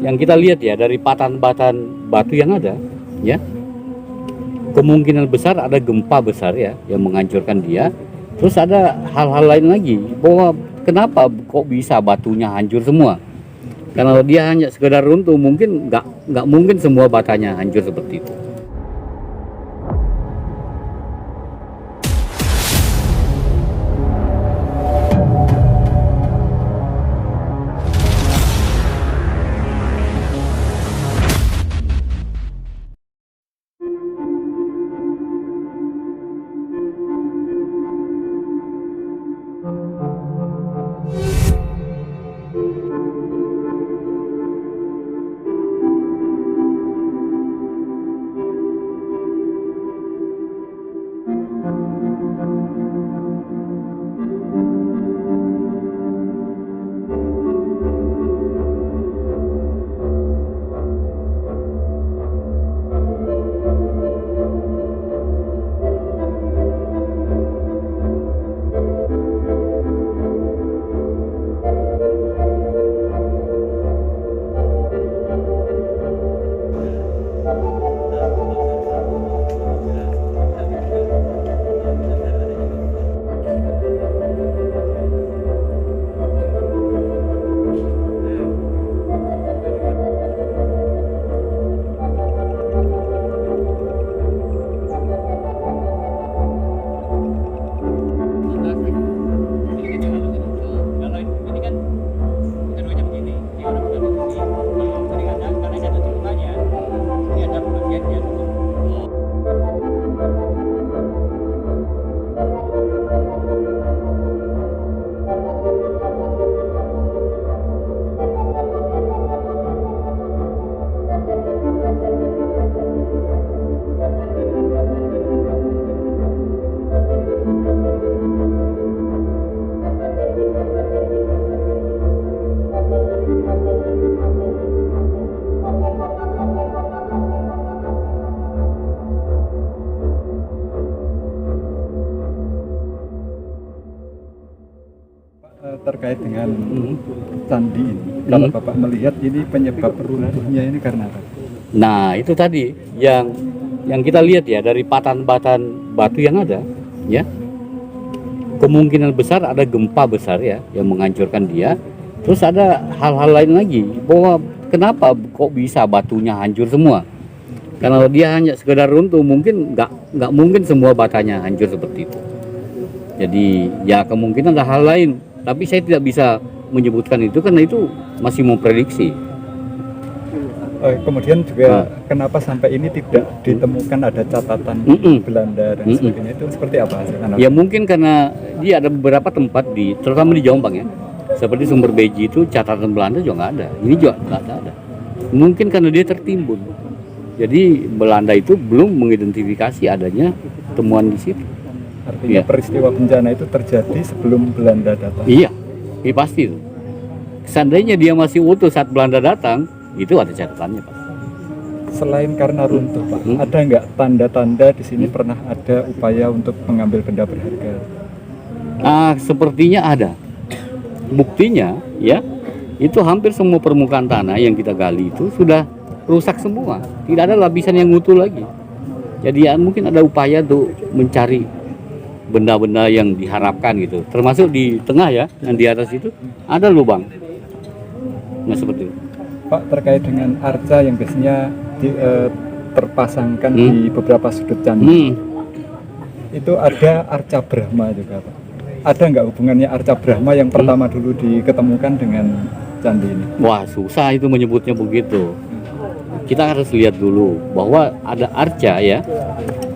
yang kita lihat ya dari patahan-patahan batu yang ada, ya kemungkinan besar ada gempa besar ya yang menghancurkan dia. Terus ada hal-hal lain lagi bahwa kenapa kok bisa batunya hancur semua? Karena dia hanya sekedar runtuh, mungkin nggak mungkin semua batanya hancur seperti itu. Terkait dengan candi ini, kalau Bapak melihat ini penyebab runtuhnya ini karena apa? Nah itu tadi yang kita lihat ya dari patahan-patahan batu yang ada, ya kemungkinan besar ada gempa besar ya yang menghancurkan dia. Terus ada hal-hal lain lagi bahwa kenapa kok bisa batunya hancur semua? Karena dia hanya sekedar runtuh, mungkin nggak mungkin semua batanya hancur seperti itu. Jadi ya kemungkinan ada hal lain, tapi saya tidak bisa menyebutkan itu karena itu masih memprediksi. Kemudian juga kenapa sampai ini tidak ditemukan ada catatan Belanda dan sebagainya, itu seperti apa hasilnya? Ya mungkin karena dia ada beberapa tempat terutama di Jombang ya, seperti Sumber Beji itu catatan Belanda juga nggak ada, ini juga nggak ada. Mungkin karena dia tertimbun, jadi Belanda itu belum mengidentifikasi adanya temuan di situ. Artinya peristiwa bencana itu terjadi sebelum Belanda datang? Iya, pasti itu. Seandainya dia masih utuh saat Belanda datang, itu ada catatannya Pak. Selain karena runtuh Pak, ada nggak tanda-tanda di sini pernah ada upaya untuk mengambil benda berharga? Sepertinya ada. Buktinya ya, itu hampir semua permukaan tanah yang kita gali itu sudah rusak semua. Tidak ada lapisan yang utuh lagi. Jadi ya, mungkin ada upaya untuk mencari benda-benda yang diharapkan gitu, termasuk di tengah ya, yang di atas itu ada lubang. Nah seperti itu. Pak, terkait dengan arca yang biasanya terpasangkan di beberapa sudut candi, itu ada arca Brahma juga Pak. Ada nggak hubungannya arca Brahma yang pertama dulu diketemukan dengan candi ini? Wah susah itu menyebutnya begitu. Kita harus lihat dulu bahwa ada arca ya.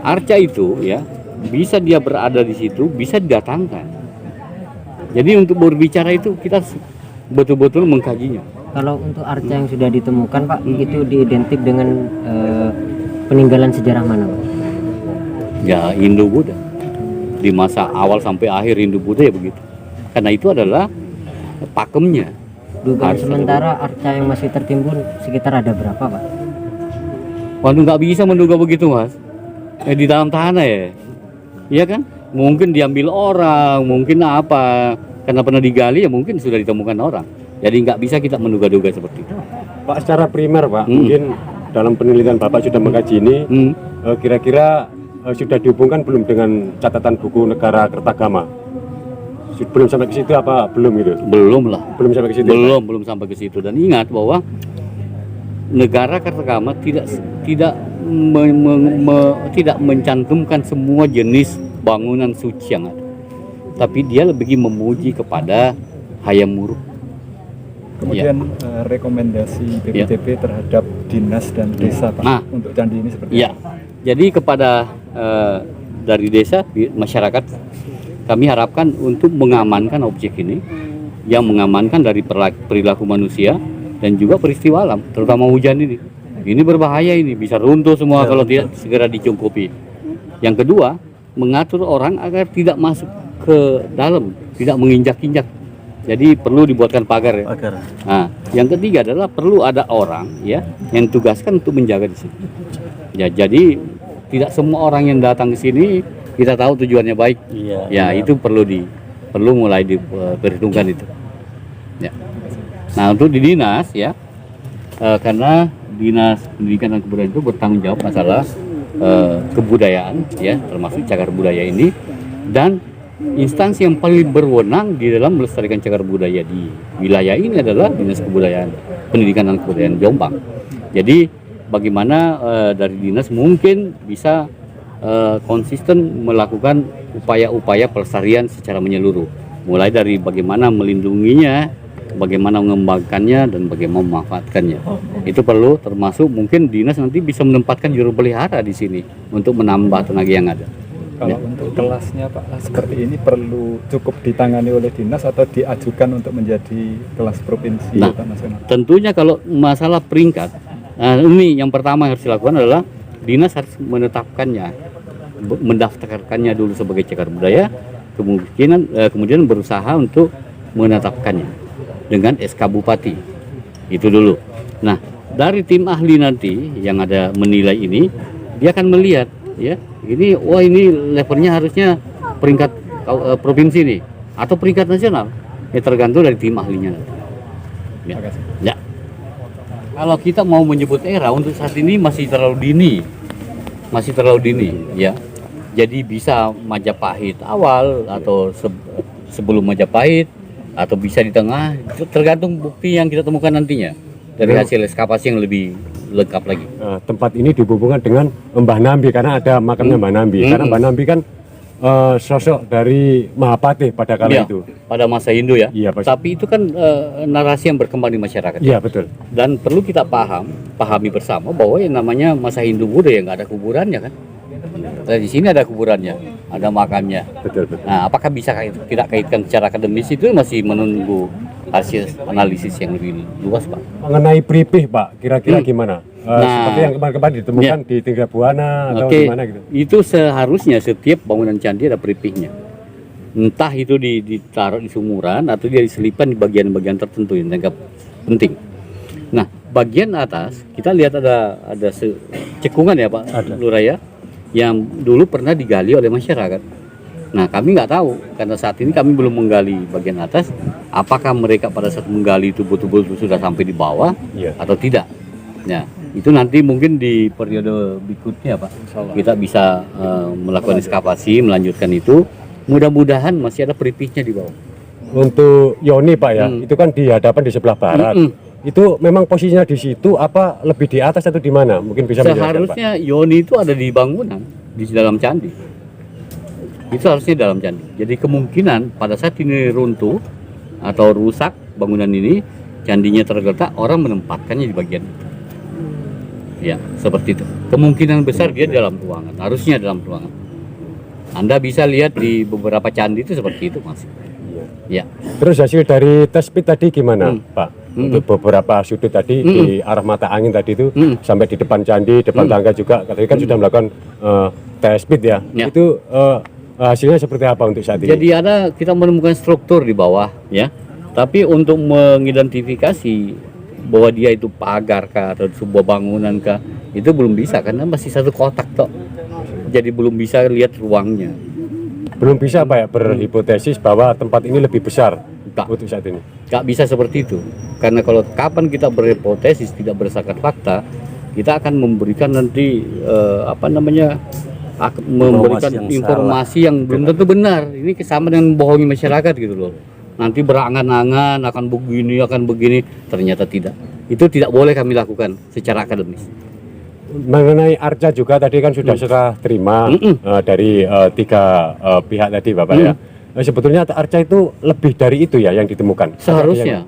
Arca itu ya bisa dia berada di situ, bisa didatangkan. Jadi untuk berbicara itu kita betul-betul mengkajinya. Kalau untuk arca yang sudah ditemukan Pak, itu diidentik dengan peninggalan sejarah mana Pak? Ya Hindu-Buddha. Di masa awal sampai akhir Hindu-Buddha ya begitu. Karena itu adalah pakemnya. Dugaan sementara arca yang masih tertimbun sekitar ada berapa Pak? Waduh nggak bisa menduga begitu Mas. Di dalam tanah ya. Iya kan? Mungkin diambil orang, mungkin apa? Karena pernah digali ya mungkin sudah ditemukan orang. Jadi nggak bisa kita menduga-duga seperti itu. Pak, secara primer Pak, mungkin dalam penelitian Bapak sudah mengkaji ini, kira-kira sudah dihubungkan belum dengan catatan buku negara Kertagama? Belum sampai ke situ apa belum gitu? Belum lah. Belum sampai ke situ. Belum sampai ke situ. Dan ingat bahwa negara Kertagama tidak mencantumkan semua jenis bangunan suci yang ada. Tapi dia lebih memuji kepada Hayam Wuruk. Kemudian rekomendasi BPTP terhadap dinas dan desa Pak Nah, untuk candi ini seperti Ya, apa? jadi kepada dari desa, masyarakat, kami harapkan untuk mengamankan objek ini, yang mengamankan dari perilaku manusia dan juga peristiwa alam, terutama hujan ini. Ini berbahaya, ini bisa runtuh semua kalau tidak segera dicungkupi. Yang kedua, mengatur orang agar tidak masuk ke dalam, tidak menginjak-injak. Jadi perlu dibuatkan pagar ya. Nah, yang ketiga adalah perlu ada orang ya yang tugaskan untuk menjaga di sini. Ya, jadi tidak semua orang yang datang ke sini kita tahu tujuannya baik. Ya, itu perlu mulai diperhitungkan itu. Ya. Nah, untuk di dinas ya, karena Dinas Pendidikan dan Kebudayaan itu bertanggung jawab masalah kebudayaan ya, termasuk cagar budaya ini, dan instansi yang paling berwenang di dalam melestarikan cagar budaya di wilayah ini adalah Dinas Kebudayaan, Pendidikan dan Kebudayaan Jombang. Jadi bagaimana dari dinas mungkin bisa konsisten melakukan upaya-upaya pelestarian secara menyeluruh, mulai dari bagaimana melindunginya, bagaimana mengembangkannya, dan bagaimana memanfaatkannya. Itu perlu, termasuk mungkin dinas nanti bisa menempatkan juru pelihara di sini untuk menambah tenaga yang ada. Kalau untuk kelasnya Pak seperti ini perlu cukup ditangani oleh dinas atau diajukan untuk menjadi kelas provinsi atau nasional? Tentunya kalau masalah peringkat, ini yang pertama yang harus dilakukan adalah dinas harus menetapkannya, mendaftarkannya dulu sebagai cagar budaya, kemudian berusaha untuk menetapkannya dengan SK Bupati. Itu dulu. Nah, dari tim ahli nanti yang ada menilai ini, dia akan melihat ya, ini levelnya harusnya peringkat provinsi nih atau peringkat nasional. Ya tergantung dari tim ahlinya nanti. Ya. Kalau kita mau menyebut era untuk saat ini masih terlalu dini ya. Jadi bisa Majapahit awal atau sebelum Majapahit, atau bisa di tengah, tergantung bukti yang kita temukan nantinya dari hasil ekskavasi yang lebih lengkap lagi. Tempat ini dihubungkan dengan Mbah Nambi karena ada makamnya Mbah Nambi. Karena Mbah Nambi kan sosok dari Mahapatih pada kala itu. Pada masa Hindu ya. Iya, tapi itu kan narasi yang berkembang di masyarakat. Iya, betul. Dan perlu kita pahami bersama bahwa yang namanya masa Hindu Buddha ya nggak ada kuburannya kan. Nah, di sini ada kuburannya, ada makamnya. Betul. Nah, apakah bisa kita kaitkan secara akademis, itu masih menunggu hasil analisis yang lebih luas, Pak. Mengenai pripih, Pak, kira-kira gimana? Seperti yang kemarin ditemukan di Tingga Buana atau gimana gitu? Itu seharusnya setiap bangunan candi ada pripihnya. Entah itu ditaruh di sumuran atau dia diselipkan di bagian-bagian tertentu yang dianggap penting. Nah, bagian atas kita lihat ada cekungan ya, Pak Lurah ya, yang dulu pernah digali oleh masyarakat. Nah, kami nggak tahu karena saat ini kami belum menggali bagian atas. Apakah mereka pada saat menggali itu betul-betul sudah sampai di bawah atau tidak? Nah, itu nanti mungkin di periode berikutnya, Pak, kita bisa melakukan ekskavasi, melanjutkan itu. Mudah-mudahan masih ada pripihnya di bawah. Untuk Yoni, Pak ya, itu kan di hadapan di sebelah barat. Itu memang posisinya di situ apa lebih di atas atau di mana? Mungkin bisa menjelaskan, Pak. Seharusnya Yoni itu ada di bangunan di dalam candi. Itu harusnya dalam candi. Jadi kemungkinan pada saat ini runtuh atau rusak bangunan ini, candinya tergeletak, orang menempatkannya di bagian itu. Ya, seperti itu. Kemungkinan besar dia dalam ruangan, harusnya dalam ruangan. Anda bisa lihat di beberapa candi itu seperti itu, Mas. Ya. Terus hasil dari tes pit tadi gimana, Pak? Untuk beberapa sudut tadi di arah mata angin tadi itu sampai di depan candi, depan tangga juga, tadi kan sudah melakukan tes pit ya. Itu hasilnya seperti apa untuk saat ini? Jadi kita menemukan struktur di bawah ya. Tapi untuk mengidentifikasi bahwa dia itu pagar kah atau sebuah bangunan kah, itu belum bisa karena masih satu kotak toh. Jadi belum bisa lihat ruangnya. Belum bisa, Pak ya, berhipotesis bahwa tempat ini lebih besar untuk saat ini. nggak bisa seperti itu. Karena kalau kapan kita berhipotesis tidak berdasarkan fakta, kita akan memberikan nanti memberikan informasi yang belum tentu benar. Ini sama dengan membohongi masyarakat gitu loh. Nanti berangan-angan akan begini, ternyata tidak. Itu tidak boleh kami lakukan secara akademis. Mengenai Arca juga tadi kan sudah serah terima dari 3 pihak tadi Bapak ya. Sebetulnya Arca itu lebih dari itu ya yang ditemukan. Seharusnya.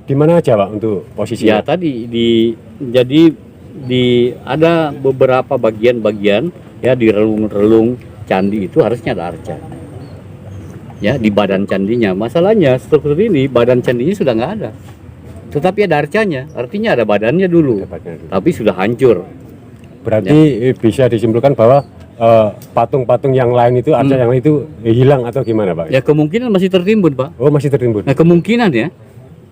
Di mana aja Pak untuk posisinya? Ya tadi ada beberapa bagian-bagian ya di relung-relung candi itu harusnya ada arca. Ya di badan candinya. Masalahnya struktur ini badan candinya sudah nggak ada. Tetapi ada arcanya, artinya ada badannya dulu. Tapi sudah hancur. Berarti bisa disimpulkan bahwa patung-patung yang lain itu arca yang lain itu hilang atau gimana Pak? Ya kemungkinan masih tertimbun Pak. Oh masih tertimbun. Nah kemungkinan ya.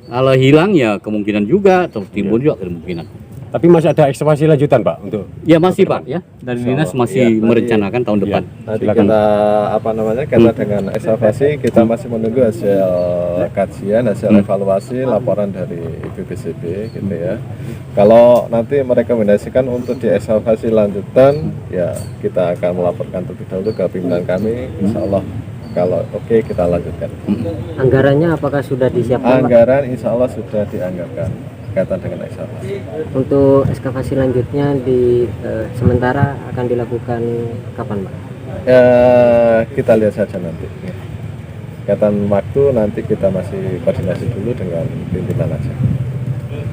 Kalau hilang ya kemungkinan juga, tertimbun juga kemungkinan. Tapi masih ada ekskavasi lanjutan Pak untuk? Ya masih Pak ya. Dari dinas masih merencanakan tahun depan. Nanti kita dengan ekskavasi kita masih menunggu hasil kajian, hasil evaluasi, laporan dari IPBCB gitu ya. Kalau nanti merekomendasikan untuk diekskavasi lanjutan, ya kita akan melaporkan terlebih dahulu ke pimpinan kami. Insya Allah kalau oke kita lanjutkan. Anggarannya apakah sudah disiapkan, Pak? Anggaran insya Allah sudah dianggarkan kaitan dengan ekskavasi. Untuk ekskavasi lanjutnya sementara akan dilakukan kapan Pak? Ya, kita lihat saja nanti. Kaitan waktu nanti kita masih koordinasi dulu dengan pimpinan aja.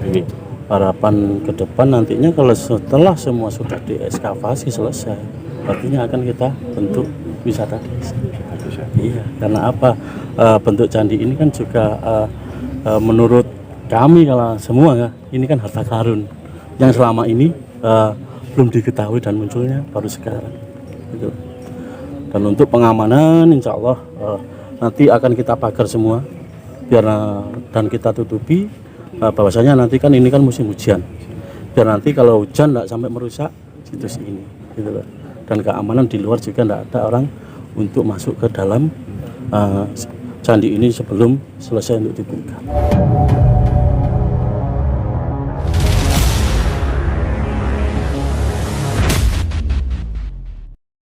Ini harapan ke depan nantinya kalau setelah semua sudah diekskavasi selesai, artinya akan kita bentuk wisata desa. Iya, karena apa? Bentuk candi ini kan juga menurut kami kalau semua ya, ini kan harta karun yang selama ini belum diketahui dan munculnya baru sekarang. Gitu. Dan untuk pengamanan, insya Allah nanti akan kita pagar semua, biar dan kita tutupi bahwasanya nanti kan ini kan musim hujan, biar nanti kalau hujan tidak sampai merusak situs ini, gitu loh. Dan keamanan di luar juga tidak ada orang untuk masuk ke dalam candi ini sebelum selesai untuk dibuka.